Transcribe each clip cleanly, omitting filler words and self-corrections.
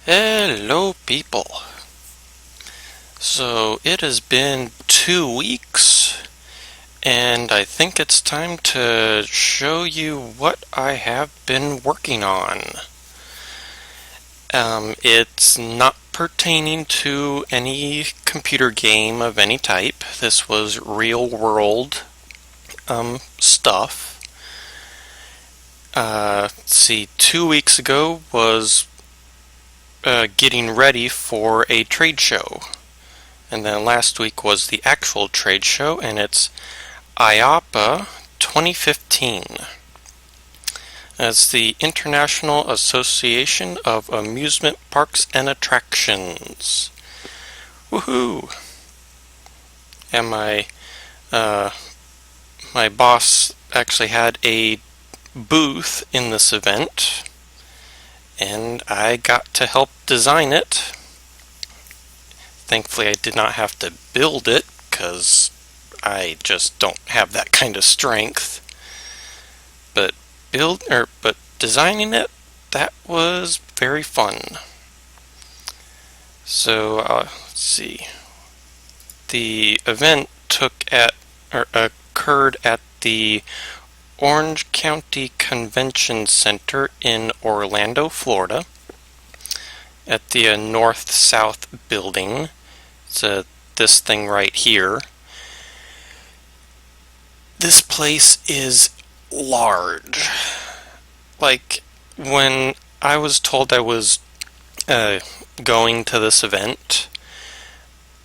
Hello, people. So it has been 2 weeks, and I think it's time to show you what I have been working on. It's not pertaining to any computer game of any type. This was real world stuff. Let's see, 2 weeks ago was getting ready for a trade show. And then last week was the actual trade show, and it's IAAPA 2015. That's the International Association of Amusement Parks and Attractions. Woohoo! And my boss actually had a booth in this event, and I got to help design it. Thankfully, I did not have to build it, because I just don't have that kind of strength. But designing it, that was very fun. So let's see. The event occurred at the Orange County Convention Center in Orlando, Florida, at the North-South building. It's this thing right here. This place is large. Like, when I was told I was going to this event,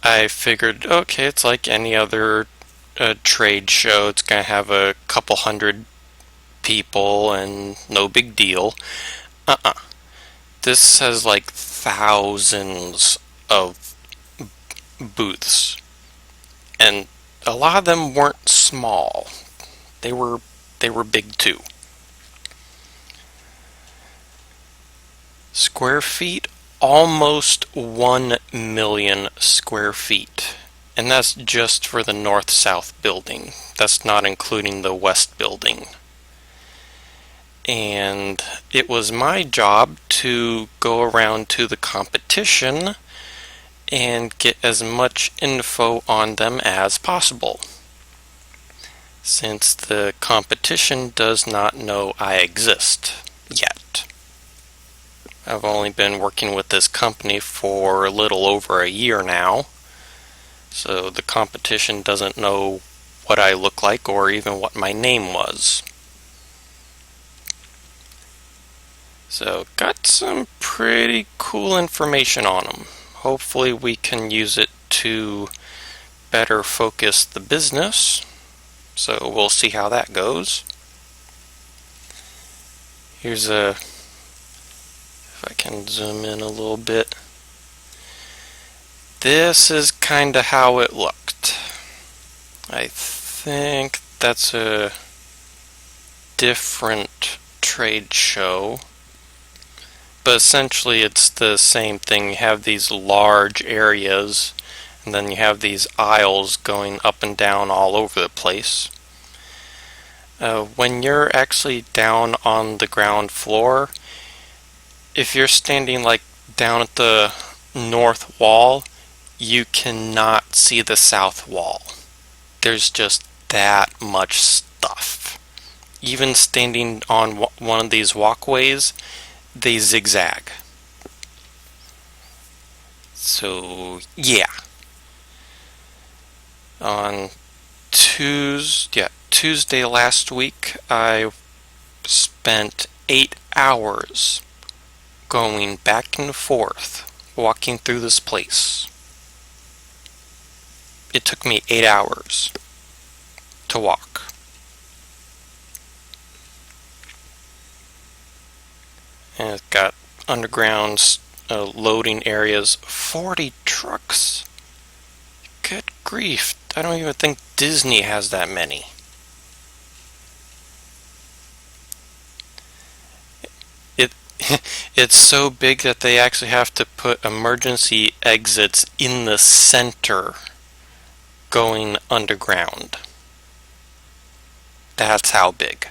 I figured, okay, it's like any other trade show. It's going to have a couple hundred people and no big deal. This has like thousands of booths, and a lot of them weren't small. They were big too. Square feet, almost 1 million square feet. And that's just for the north-south building. That's not including the west building. And it was my job to go around to the competition and get as much info on them as possible, since the competition does not know I exist yet. I've only been working with this company for a little over a year now, so the competition doesn't know what I look like or even what my name was. So, got some pretty cool information on them. Hopefully we can use it to better focus the business. So we'll see how that goes. Here's if I can zoom in a little bit. This is kinda how it looked. I think that's a different trade show. But essentially it's the same thing. You have these large areas, and then you have these aisles going up and down all over the place. When you're actually down on the ground floor, if you're standing like down at the north wall, you cannot see the south wall. There's just that much stuff. Even standing on one of these walkways, they zigzag. So, yeah. On Tuesday last week, I spent 8 hours going back and forth, walking through this place. It took me 8 hours to walk. And it's got underground loading areas. 40 trucks. Good grief. I don't even think Disney has that many. It's so big that they actually have to put emergency exits in the center going underground. That's how big.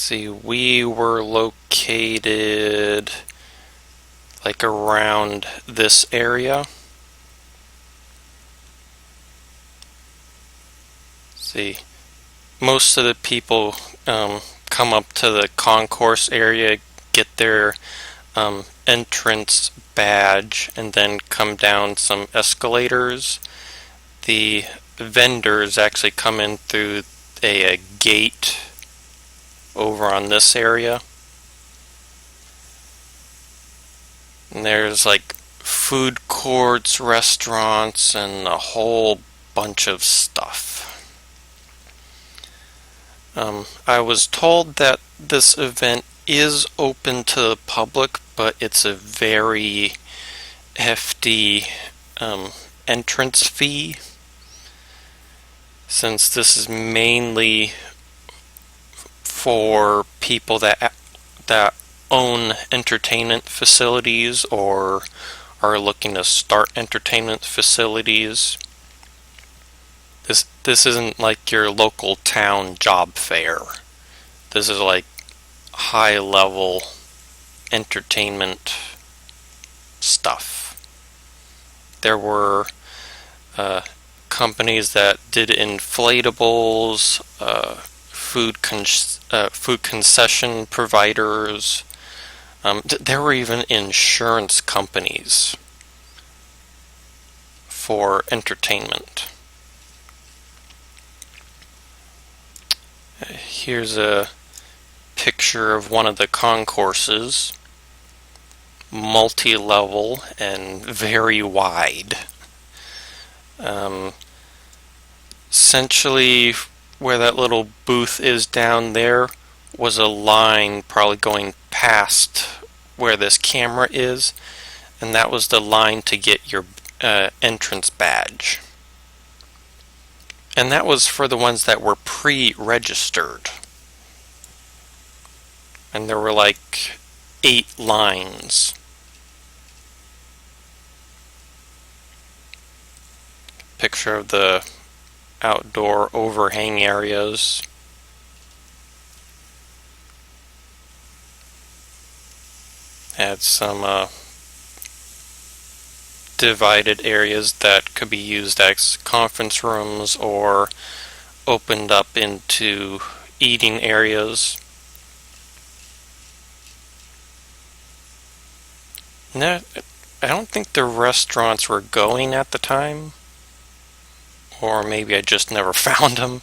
see, we were located like around this area. See, most of the people come up to the concourse area, get their entrance badge, and then come down some escalators. The vendors actually come in through a gate over on this area. And there's like food courts, restaurants, and a whole bunch of stuff. I was told that this event is open to the public, but it's a very hefty entrance fee, since this is mainly for people that own entertainment facilities or are looking to start entertainment facilities. This isn't like your local town job fair. This is like high level entertainment stuff. There were companies that did inflatables, food concession providers. There were even insurance companies for entertainment. Here's a picture of one of the concourses. Multi-level and very wide. Essentially, where that little booth is down there was a line probably going past where this camera is, and that was the line to get your entrance badge. And that was for the ones that were pre-registered. And there were like 8 lines. Picture of the outdoor overhang areas. Had some divided areas that could be used as conference rooms or opened up into eating areas. No, I don't think the restaurants were going at the time, or maybe I just never found them.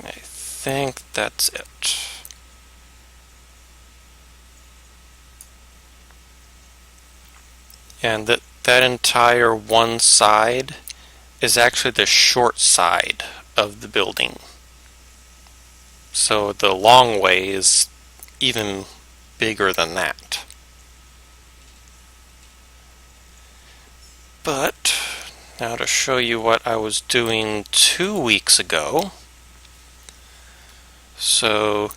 I think that's it. And that entire one side is actually the short side of the building. So the long way is even bigger than that. But now to show you what I was doing 2 weeks ago. So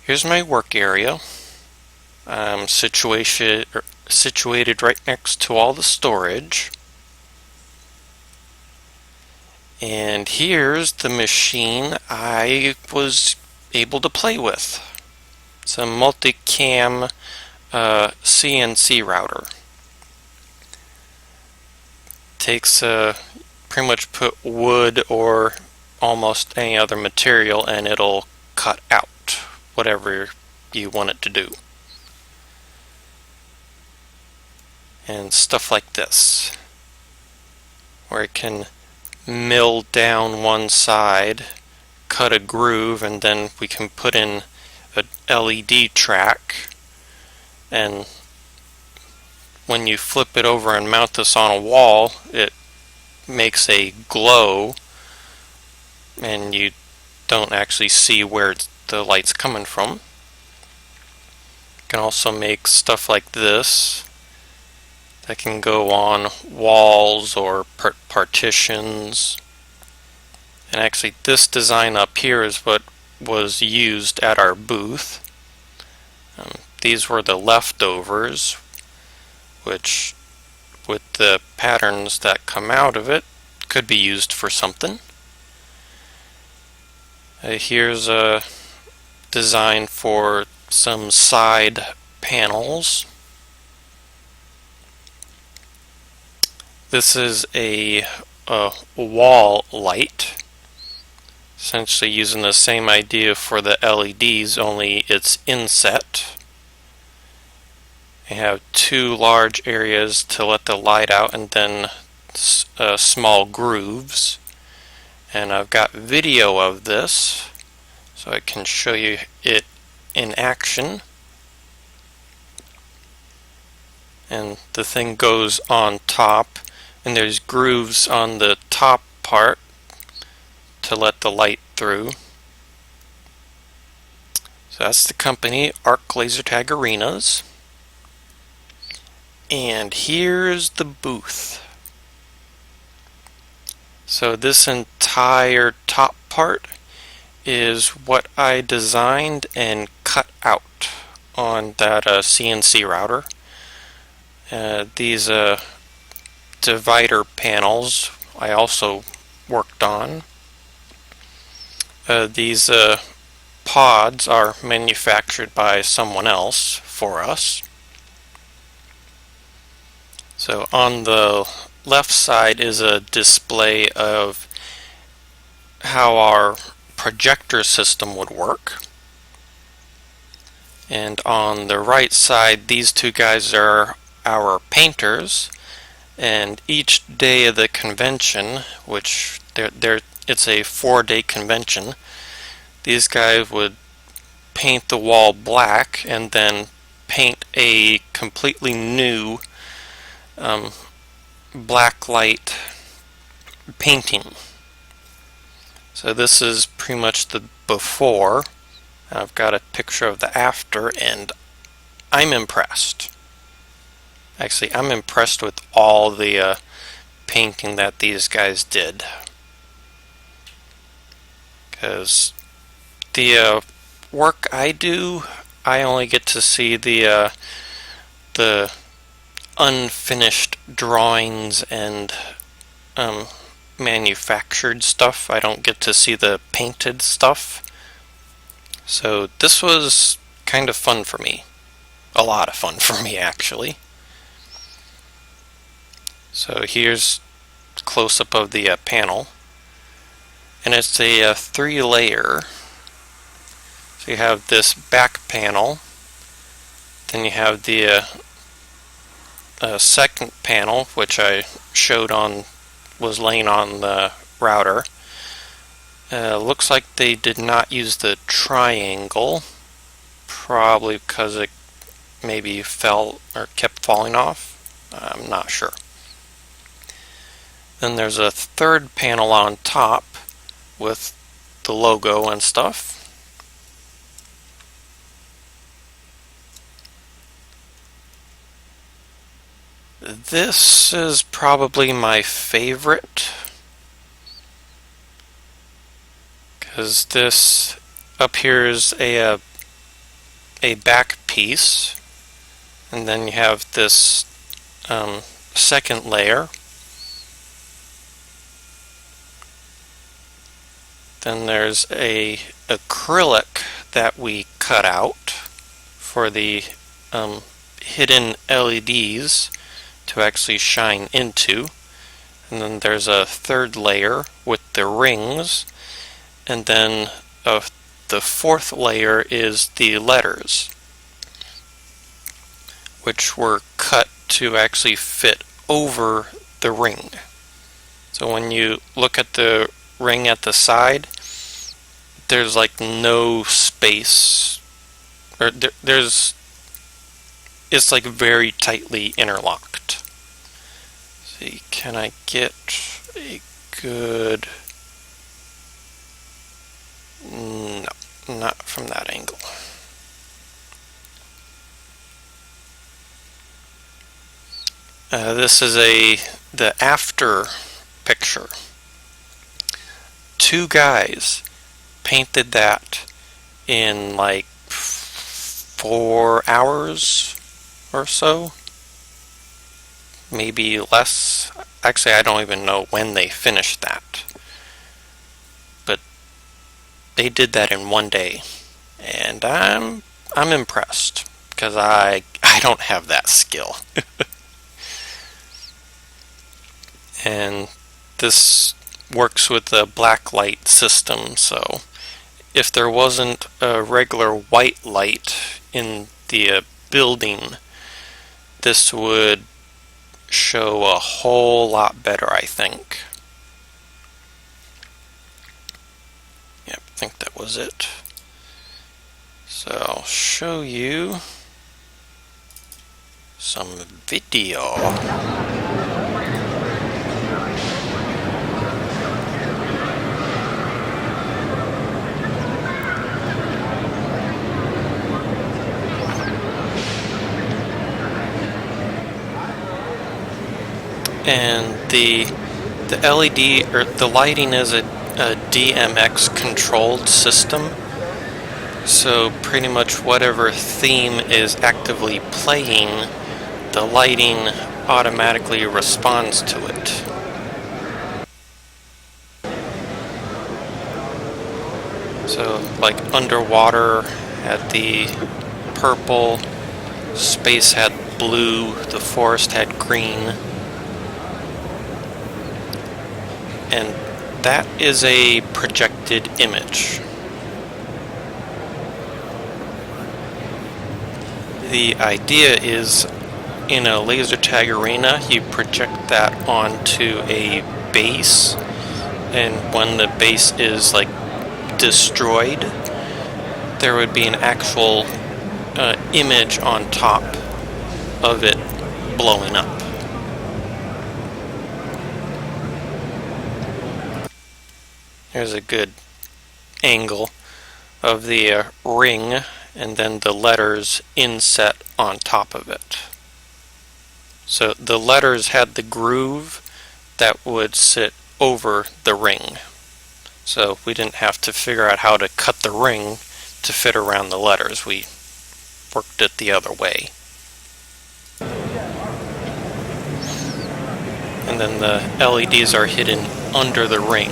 here's my work area. I'm situated right next to all the storage. And here's the machine I was able to play with. It's a multicam CNC router. Takes pretty much put wood or almost any other material and it'll cut out whatever you want it to do. And stuff like this, where it can mill down one side, cut a groove, and then we can put in a LED track, and when you flip it over and mount this on a wall, it makes a glow, and you don't actually see where the light's coming from. You can also make stuff like this that can go on walls or partitions. And actually this design up here is what was used at our booth. These were the leftovers, which with the patterns that come out of it could be used for something. Here's a design for some side panels. This is a wall light, essentially using the same idea for the LEDs, only it's inset. You have two large areas to let the light out and then small grooves. And I've got video of this so I can show you it in action. And the thing goes on top, and there's grooves on the top part to let the light through. So that's the company, Arc Laser Tag Arenas. And here's the booth. So this entire top part is what I designed and cut out on that CNC router. These divider panels I also worked on. These pods are manufactured by someone else for us. So on the left side is a display of how our projector system would work. And on the right side, these two guys are our painters, and each day of the convention, which it's a 4-day convention, these guys would paint the wall black and then paint a completely new black light painting. So this is pretty much the before. I've got a picture of the after, and I'm impressed. Actually, I'm impressed with all the painting that these guys did. Because the work I do, I only get to see the unfinished drawings and manufactured stuff. I don't get to see the painted stuff. So this was kind of fun for me. A lot of fun for me, actually. So here's a close-up of the panel. And it's a 3-layer. So you have this back panel. Then you have the second panel, which I showed was laying on the router. Looks like they did not use the triangle, probably because it maybe fell or kept falling off. I'm not sure. Then there's a third panel on top with the logo and stuff. This is probably my favorite, because this up here is a back piece, and then you have this second layer. Then there's a acrylic that we cut out for the hidden LEDs to actually shine into. And then there's a third layer with the rings, and then the fourth layer is the letters, which were cut to actually fit over the ring. So when you look at the ring at the side, there's like no space, or it's like very tightly interlocked. See, can I get a good... No, not from that angle. This is the after picture. Two guys painted that in like 4 hours or so. maybe less. Actually, I don't even know when they finished that. But they did that in one day. And I'm impressed, because I don't have that skill. And this works with the black light system, so if there wasn't a regular white light in the building, this would show a whole lot better, I think. Yep, I think that was it. So I'll show you some video. And the LED, or the lighting, is a DMX controlled system. So pretty much whatever theme is actively playing, the lighting automatically responds to it. So like underwater had the purple, space had blue, the forest had green. And that is a projected image. The idea is, in a laser tag arena, you project that onto a base, and when the base is like destroyed, there would be an actual image on top of it blowing up. There's a good angle of the ring, and then the letters inset on top of it. So the letters had the groove that would sit over the ring. So we didn't have to figure out how to cut the ring to fit around the letters. We worked it the other way. And then the LEDs are hidden under the ring.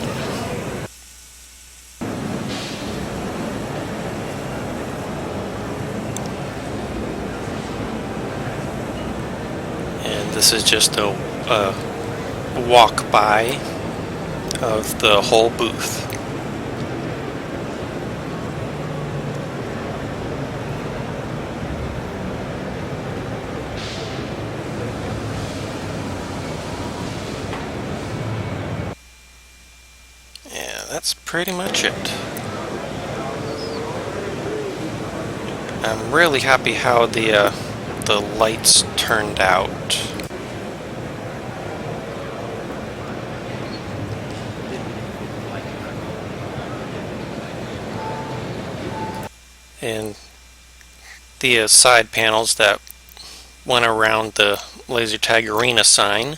This is just a walk by of the whole booth. Yeah, that's pretty much it. I'm really happy how the lights turned out. And the side panels that went around the laser tag arena sign,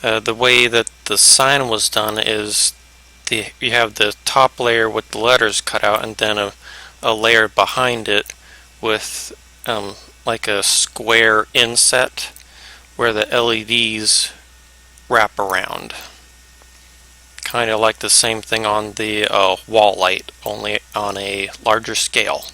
the way that the sign was done is you have the top layer with the letters cut out, and then a layer behind it with like a square inset where the LEDs wrap around. Kind of like the same thing on the wall light, only on a larger scale.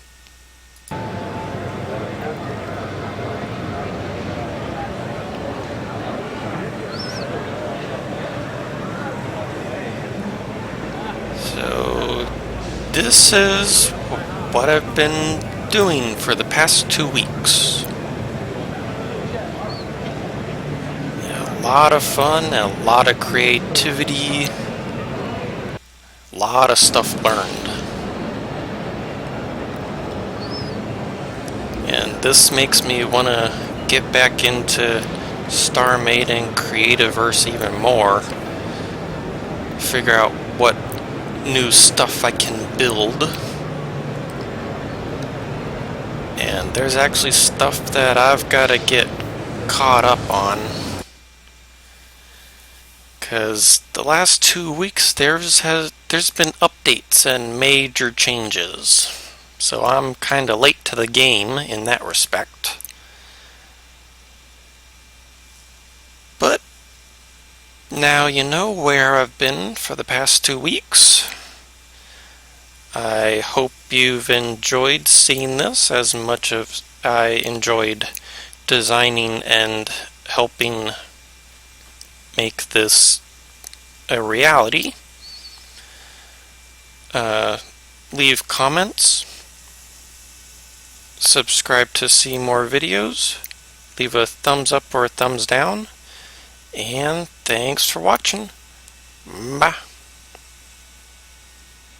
So this is what I've been doing for the past 2 weeks. Yeah, a lot of fun, a lot of creativity, a lot of stuff learned. And this makes me want to get back into StarMade and Creativerse even more. Figure out what new stuff I can build. And there's actually stuff that I've got to get caught up on. Because the last 2 weeks there's been updates and major changes. So I'm kind of late to the game in that respect. Now you know where I've been for the past 2 weeks. I hope you've enjoyed seeing this as much as I enjoyed designing and helping make this a reality. Leave comments, subscribe to see more videos, leave a thumbs up or a thumbs down, and thanks for watching. Bye.